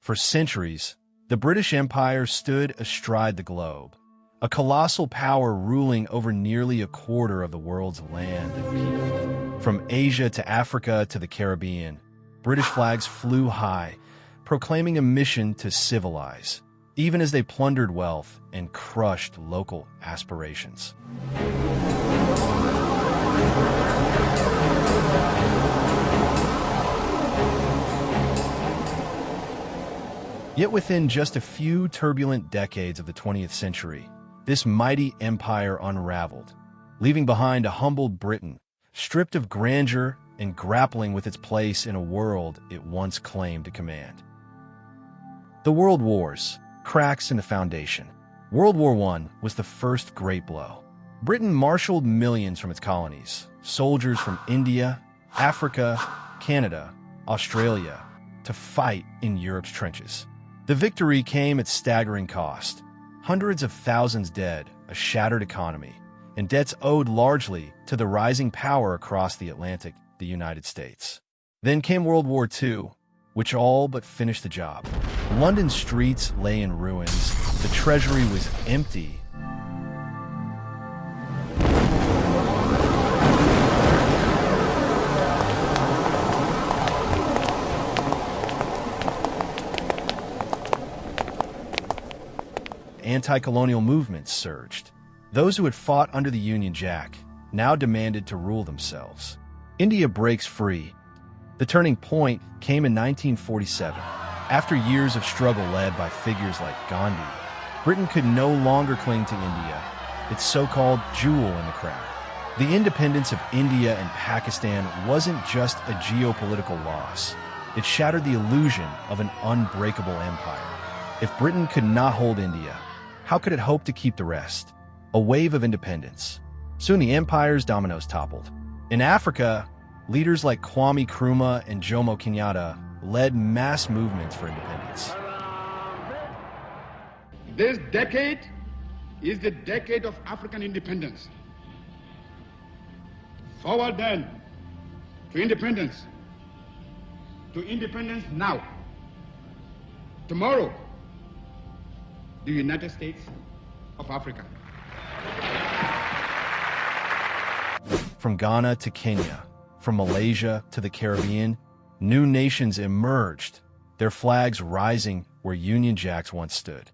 For centuries, the British Empire stood astride the globe, a colossal power ruling over nearly a quarter of the world's land and people. From Asia to Africa to the Caribbean, British flags flew high, proclaiming a mission to civilize, even as they plundered wealth and crushed local aspirations. Yet within just a few turbulent decades of the 20th century, this mighty empire unraveled, leaving behind a humbled Britain, stripped of grandeur and grappling with its place in a world it once claimed to command. The World Wars, cracks in the foundation. World War I was the first great blow. Britain marshaled millions from its colonies, soldiers from India, Africa, Canada, Australia, to fight in Europe's trenches. The victory came at staggering cost. Hundreds of thousands dead, a shattered economy, and debts owed largely to the rising power across the Atlantic, the United States. Then came World War II, which all but finished the job. London's streets lay in ruins. The treasury was empty. Anti-colonial movements surged. Those who had fought under the Union Jack now demanded to rule themselves. India breaks free. The turning point came in 1947. After years of struggle led by figures like Gandhi, Britain could no longer cling to India, its so-called jewel in the crown. The independence of India and Pakistan wasn't just a geopolitical loss. It shattered the illusion of an unbreakable empire. If Britain could not hold India, how could it hope to keep the rest? A wave of independence. Soon the empire's dominoes toppled. In Africa, leaders like Kwame Nkrumah and Jomo Kenyatta led mass movements for independence. This decade is the decade of African independence. Forward then to independence. To independence now. Tomorrow, the United States of Africa. From Ghana to Kenya, from Malaysia to the Caribbean, new nations emerged, their flags rising where Union Jacks once stood.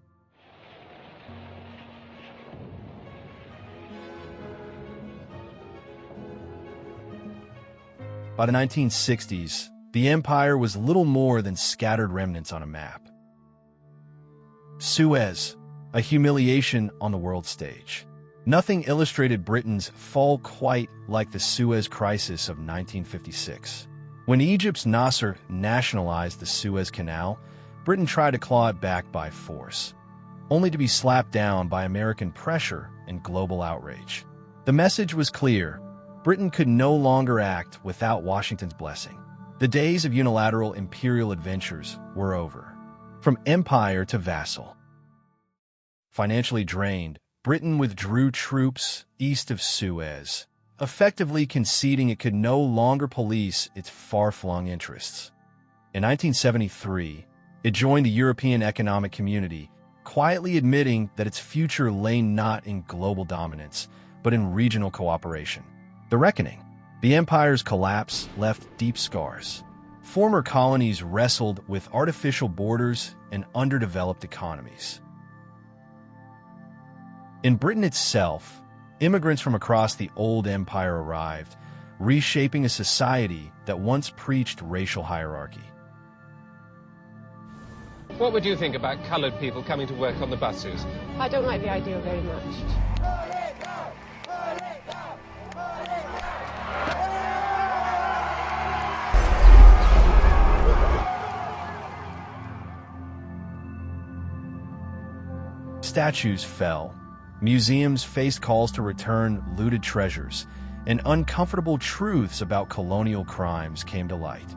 By the 1960s, the empire was little more than scattered remnants on a map. Suez, a humiliation on the world stage. Nothing illustrated Britain's fall quite like the Suez Crisis of 1956. When Egypt's Nasser nationalized the Suez Canal, Britain tried to claw it back by force, only to be slapped down by American pressure and global outrage. The message was clear: Britain could no longer act without Washington's blessing. The days of unilateral imperial adventures were over. From empire to vassal. Financially drained, Britain withdrew troops east of Suez, effectively conceding it could no longer police its far-flung interests. In 1973, it joined the European Economic Community, quietly admitting that its future lay not in global dominance, but in regional cooperation. The reckoning. The empire's collapse left deep scars. Former colonies wrestled with artificial borders and underdeveloped economies. In Britain itself, immigrants from across the old empire arrived, reshaping a society that once preached racial hierarchy. What would you think about coloured people coming to work on the buses? I don't like the idea very much. Statues fell, museums faced calls to return looted treasures, and uncomfortable truths about colonial crimes came to light.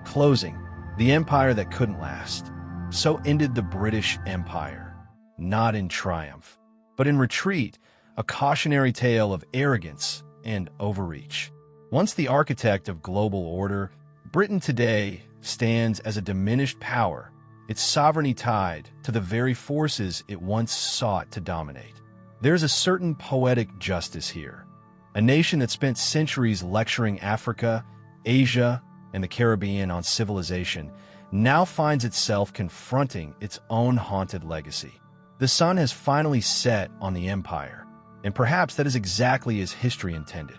Closing, the empire that couldn't last. So ended the British Empire, not in triumph, but in retreat, a cautionary tale of arrogance and overreach. Once the architect of global order, Britain today stands as a diminished power, its sovereignty tied to the very forces it once sought to dominate. There's a certain poetic justice here. A nation that spent centuries lecturing Africa, Asia, and the Caribbean on civilization now finds itself confronting its own haunted legacy. The sun has finally set on the empire, and perhaps that is exactly as history intended.